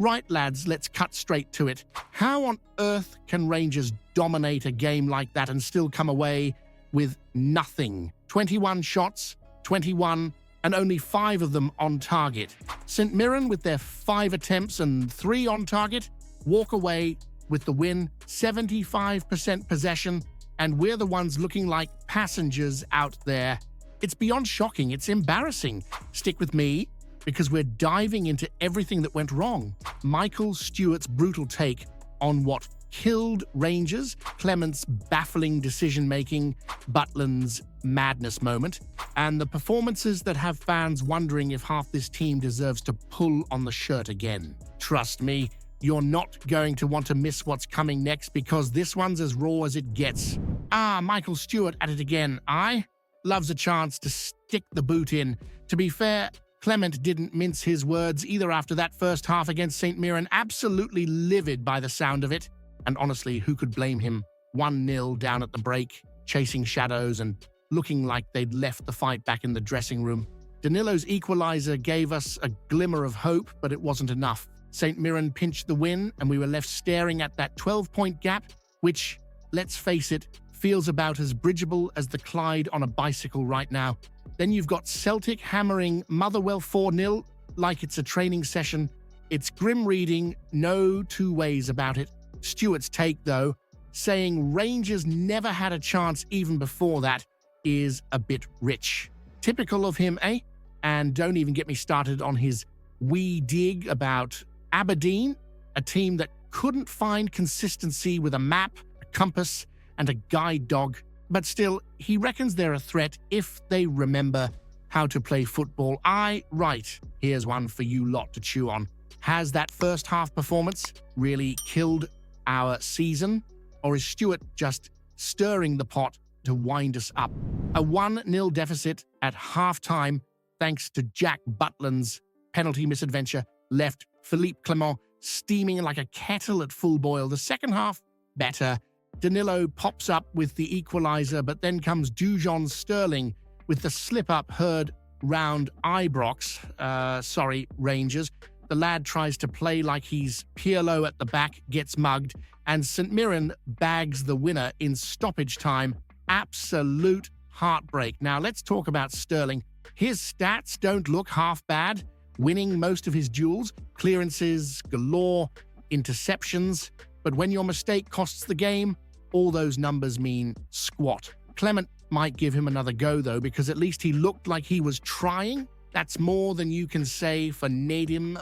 Right, lads, let's cut straight to it. How on earth can Rangers dominate a game like that and still come away with nothing? 21 shots, 21, and only 5 of them on target. St Mirren, with their 5 attempts and 3 on target, walk away with the win, 75% possession, and we're the ones looking like passengers out there. It's beyond shocking. It's embarrassing. Stick with me, because we're diving into everything that went wrong. Michael Stewart's brutal take on what killed Rangers, Clement's baffling decision-making, Butland's madness moment, and the performances that have fans wondering if half this team deserves to pull on the shirt again. Trust me, you're not going to want to miss what's coming next, because this one's as raw as it gets. Michael Stewart at it again. Loves a chance to stick the boot in. To be fair, Clement didn't mince his words either after that first half against St Mirren, absolutely livid by the sound of it. And honestly, who could blame him? 1-0 down at the break, chasing shadows and looking like they'd left the fight back in the dressing room. Danilo's equalizer gave us a glimmer of hope, but it wasn't enough. St Mirren pinched the win, and we were left staring at that 12-point gap, which, let's face it, feels about as bridgeable as the Clyde on a bicycle right now. Then you've got Celtic hammering Motherwell 4-0 like it's a training session. It's grim reading, no two ways about it. Stewart's take, though, saying Rangers never had a chance even before that, is a bit rich. Typical of him, eh? And don't even get me started on his wee dig about Aberdeen, a team that couldn't find consistency with a map, a compass, and a guide dog. But still, he reckons they're a threat if they remember how to play football. Right, here's one for you lot to chew on. Has that first half performance really killed our season? Or is Stewart just stirring the pot to wind us up? A 1-0 deficit at halftime, thanks to Jack Butland's penalty misadventure, left Philippe Clement steaming like a kettle at full boil. The second half, better. Danilo pops up with the equalizer, but then comes Dujon Sterling with the slip-up heard round Ibrox. Rangers. The lad tries to play like he's Pirlo at the back, gets mugged, and St Mirren bags the winner in stoppage time. Absolute heartbreak. Now let's talk about Sterling. His stats don't look half bad. Winning most of his duels, clearances galore, interceptions. But when your mistake costs the game, all those numbers mean squat. Clement might give him another go, though, because at least he looked like he was trying. That's more than you can say for Nadim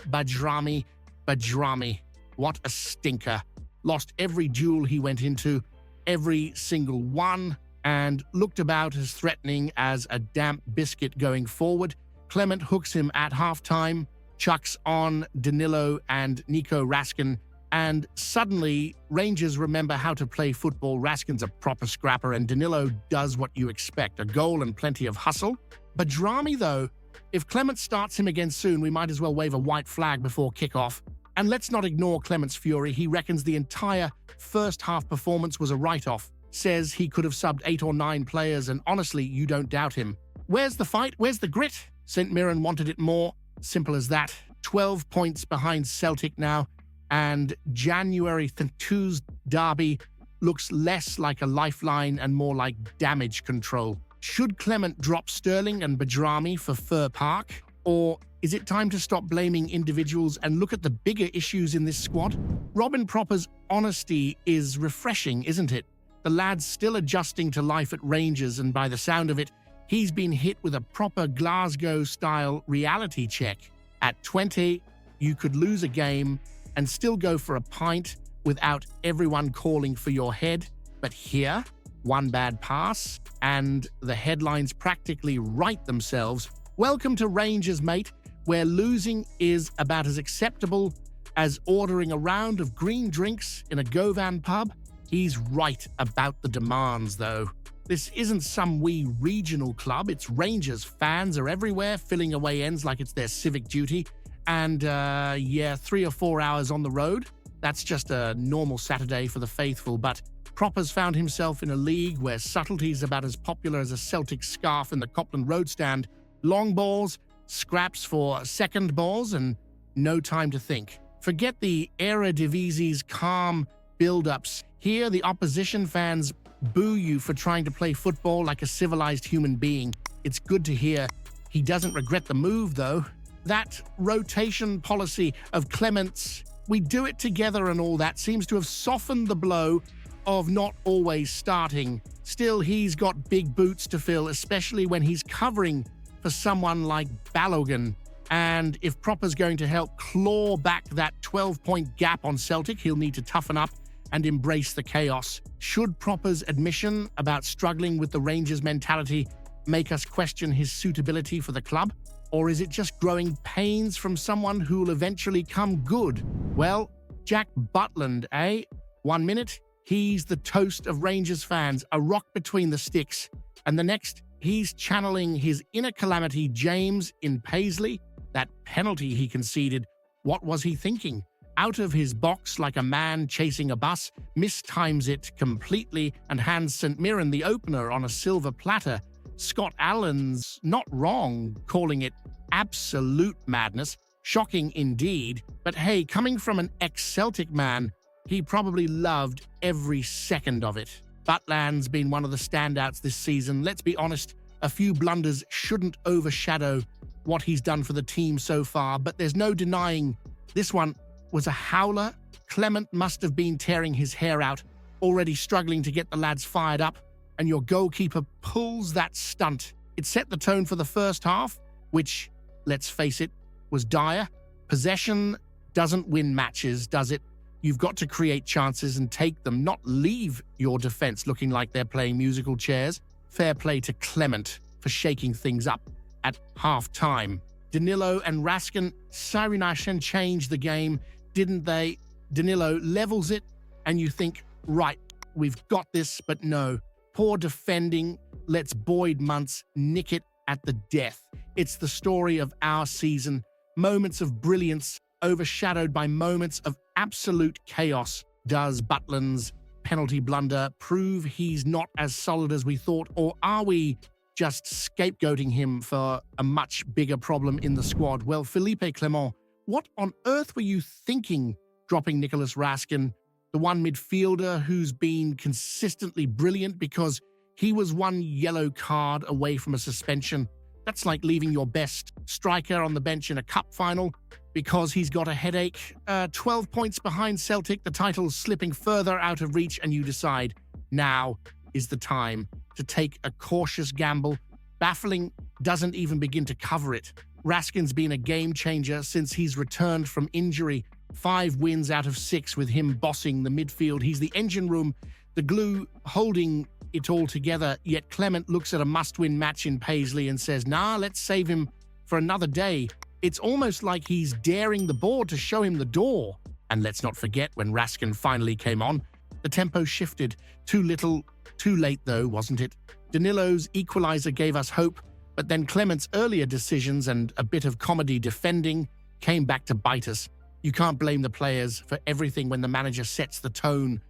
Bajrami. What a stinker. Lost every duel he went into, every single one, and looked about as threatening as a damp biscuit going forward. Clement hooks him at halftime, chucks on Danilo and Nico Raskin, and suddenly Rangers remember how to play football. Raskin's a proper scrapper, and Danilo does what you expect, a goal and plenty of hustle. Bajrami, though, if Clement starts him again soon, we might as well wave a white flag before kickoff. And let's not ignore Clement's fury. He reckons the entire first half performance was a write-off. Says he could have subbed 8 or 9 players, and honestly, you don't doubt him. Where's the fight? Where's the grit? St Mirren wanted it more. Simple as that. 12 points behind Celtic now, and January 2's derby looks less like a lifeline and more like damage control. Should Clement drop Sterling and Bajrami for Fir Park? Or is it time to stop blaming individuals and look at the bigger issues in this squad? Robin Propper's honesty is refreshing, isn't it? The lad's still adjusting to life at Rangers, and by the sound of it, he's been hit with a proper Glasgow-style reality check. At 20, you could lose a game and still go for a pint without everyone calling for your head. But here, one bad pass, and the headlines practically write themselves. Welcome to Rangers, mate, where losing is about as acceptable as ordering a round of green drinks in a Govan pub. He's right about the demands, though. This isn't some wee regional club. It's Rangers. Fans are everywhere, filling away ends like it's their civic duty. And, 3 or 4 hours on the road. That's just a normal Saturday for the faithful, but Propper's found himself in a league where subtlety's about as popular as a Celtic scarf in the Copland Road stand. Long balls, scraps for second balls, and no time to think. Forget the Eredivisie's calm build-ups. Here, the opposition fans boo you for trying to play football like a civilized human being. It's good to hear. He doesn't regret the move, though. That rotation policy of Clement's, we do it together and all that, seems to have softened the blow of not always starting. Still, he's got big boots to fill, especially when he's covering for someone like Balogun. And if Proper's going to help claw back that 12-point gap on Celtic, he'll need to toughen up and embrace the chaos. Should Proper's admission about struggling with the Rangers mentality make us question his suitability for the club? Or is it just growing pains from someone who'll eventually come good? Well, Jack Butland, eh? 1 minute, he's the toast of Rangers fans, a rock between the sticks. And the next, he's channeling his inner calamity James in Paisley. That penalty he conceded, what was he thinking? Out of his box like a man chasing a bus, mistimes it completely and hands St. Mirren the opener on a silver platter. Scott Allen's not wrong calling it absolute madness. Shocking indeed. But hey, coming from an ex-Celtic man, he probably loved every second of it. Butland's been one of the standouts this season. Let's be honest, a few blunders shouldn't overshadow what he's done for the team so far, but there's no denying this one was a howler. Clement must have been tearing his hair out, already struggling to get the lads fired up, and your goalkeeper pulls that stunt. It set the tone for the first half, which, let's face it, was dire. Possession doesn't win matches, does it? You've got to create chances and take them, not leave your defense looking like they're playing musical chairs. Fair play to Clement for shaking things up at half-time. Danilo and Raskin, Sarinashen changed the game, didn't they? Danilo levels it, and you think, right, we've got this, but no. Poor defending lets Boyd Muntz nick it at the death. It's the story of our season. Moments of brilliance overshadowed by moments of absolute chaos. Does Butland's penalty blunder prove he's not as solid as we thought, or are we just scapegoating him for a much bigger problem in the squad? Well, Philippe Clement, what on earth were you thinking dropping Nicholas Raskin, the one midfielder who's been consistently brilliant, because he was one yellow card away from a suspension? That's like leaving your best striker on the bench in a cup final because he's got a headache. 12 points behind Celtic, the title's slipping further out of reach, and you decide, now is the time to take a cautious gamble. Baffling doesn't even begin to cover it. Raskin's been a game changer since he's returned from injury. 5 wins out of 6 with him bossing the midfield. He's the engine room, the glue holding it all together, yet Clement looks at a must-win match in Paisley and says, nah, let's save him for another day. It's almost like he's daring the board to show him the door. And let's not forget, when Raskin finally came on, the tempo shifted. Too little, too late though, wasn't it? Danilo's equalizer gave us hope, but then Clement's earlier decisions and a bit of comedy defending came back to bite us. You can't blame the players for everything when the manager sets the tone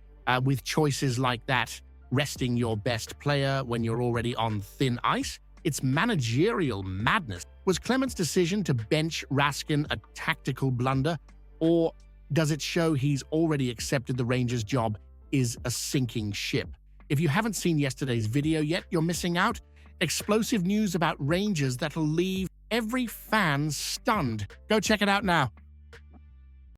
with choices like that. Resting your best player when you're already on thin ice? It's managerial madness. Was Clement's decision to bench Raskin a tactical blunder, or does it show he's already accepted the Rangers' job is a sinking ship? If you haven't seen yesterday's video yet, you're missing out. Explosive news about Rangers that'll leave every fan stunned. Go check it out now.